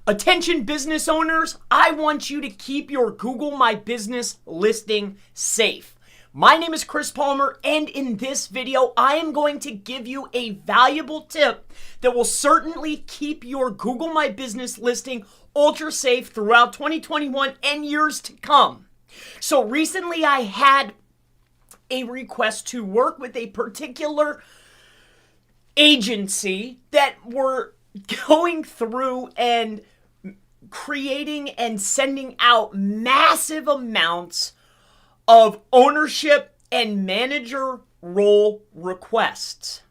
Attention business owners, I want you to keep your Google My Business listing safe. My name is Chris Palmer, and in this video, I am going to give you a valuable tip that will certainly keep your Google My Business listing ultra safe throughout 2021 and years to come. So recently I had a request to work with a particular agency that were going through and creating and sending out massive amounts of ownership and manager role requests.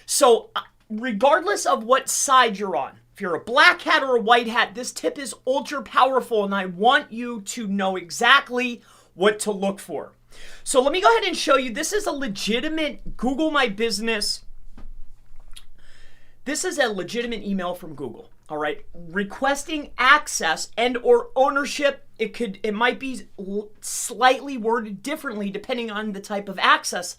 So regardless of what side you're on, if you're a black hat or a white hat, this tip is ultra powerful and I want you to know exactly what to look for. So let me go ahead and show you. This is a legitimate Google My Business. This is a legitimate email from Google. All right, requesting access and or ownership. It might be slightly worded differently depending on the type of access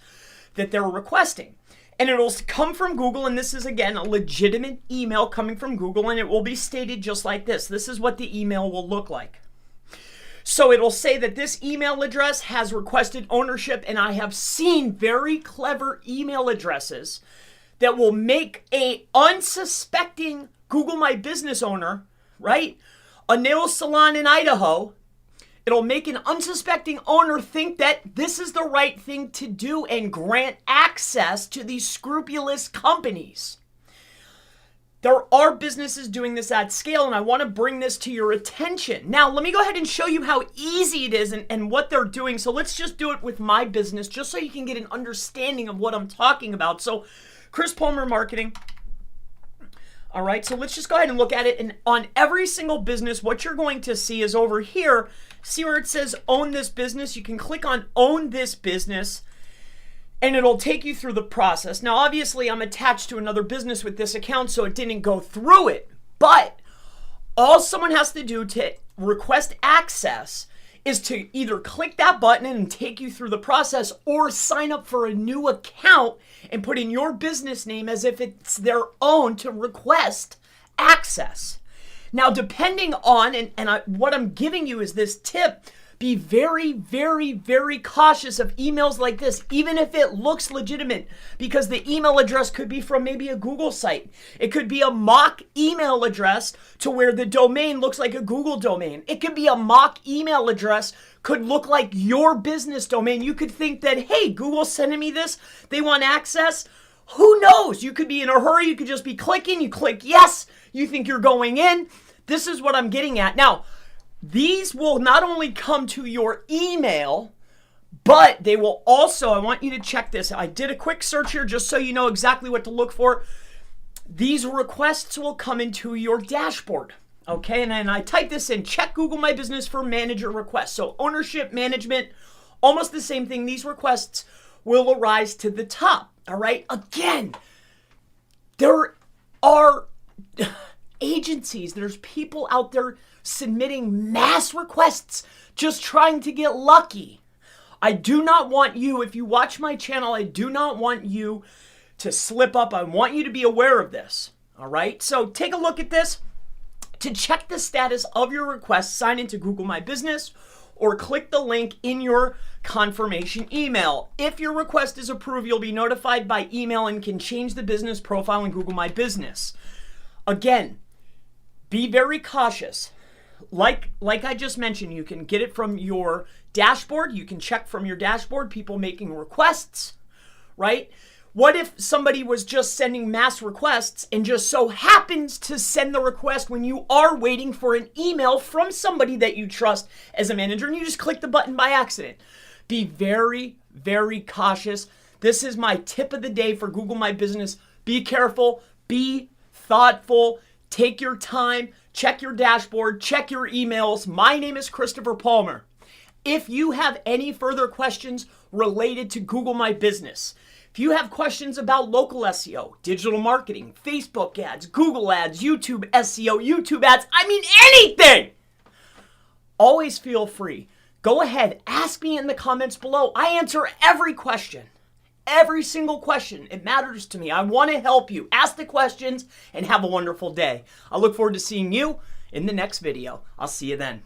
that they're requesting. And it'll come from Google, and this is again a legitimate email coming from Google, and it will be stated just like this. This is what the email will look like. So it'll say that this email address has requested ownership, and I have seen very clever email addresses that will make a unsuspecting Google My Business owner, right? A nail salon in Idaho. It'll make an unsuspecting owner think that this is the right thing to do and grant access to these scrupulous companies. There are businesses doing this at scale, and I want to bring this to your attention. Now, let me go ahead and show you how easy it is and what they're doing. So let's just do it with my business, just so you can get an understanding of what I'm talking about. So Chris Palmer Marketing. All right, so let's just go ahead and look at it. And on every single business, what you're going to see is over here, see where it says own this business? You can click on own this business and it'll take you through the process. Now, obviously, I'm attached to another business with this account, so it didn't go through it. But all someone has to do to request access is to either click that button and take you through the process or sign up for a new account and put in your business name as if it's their own to request access. Now, depending on, what I'm giving you is this tip, be very, very, very cautious of emails like this, even if it looks legitimate, because the email address could be from maybe a Google site. It could be a mock email address to where the domain looks like a Google domain. It could be a mock email address, could look like your business domain. You could think that, hey, Google's sending me this. They want access. Who knows? You could be in a hurry. You could just be clicking. You click yes. You think you're going in. This is what I'm getting at. Now, these will not only come to your email, but they will also, I want you to check this. I did a quick search here just so you know exactly what to look for. These requests will come into your dashboard. Okay, and then I type this in, check Google My Business for manager requests. So ownership, management, almost the same thing. These requests will arise to the top. All right, again, there are agencies, there's people out there submitting mass requests just trying to get lucky. I do not want you, if you watch my channel, I do not want you to slip up. I want you to be aware of this. All right, so take a look at this. To check the status of your request, sign into Google My Business or click the link in your confirmation email. If your request is approved, you'll be notified by email and can change the business profile in Google My Business. Again, be very cautious. Like I just mentioned, you can get it from your dashboard. You can check from your dashboard people making requests, right? What if somebody was just sending mass requests and just so happens to send the request when you are waiting for an email from somebody that you trust as a manager and you just click the button by accident? Be very, very cautious. This is my tip of the day for Google My Business. Be careful, be thoughtful, take your time, check your dashboard, check your emails. My name is Christopher Palmer. If you have any further questions related to Google My Business, if you have questions about local SEO, digital marketing, Facebook ads, Google ads, YouTube SEO, YouTube ads, I mean anything, always feel free. Go ahead, ask me in the comments below. I answer every question. Every single question. It matters to me. I want to help you. Ask the questions and have a wonderful day. I look forward to seeing you in the next video. I'll see you then.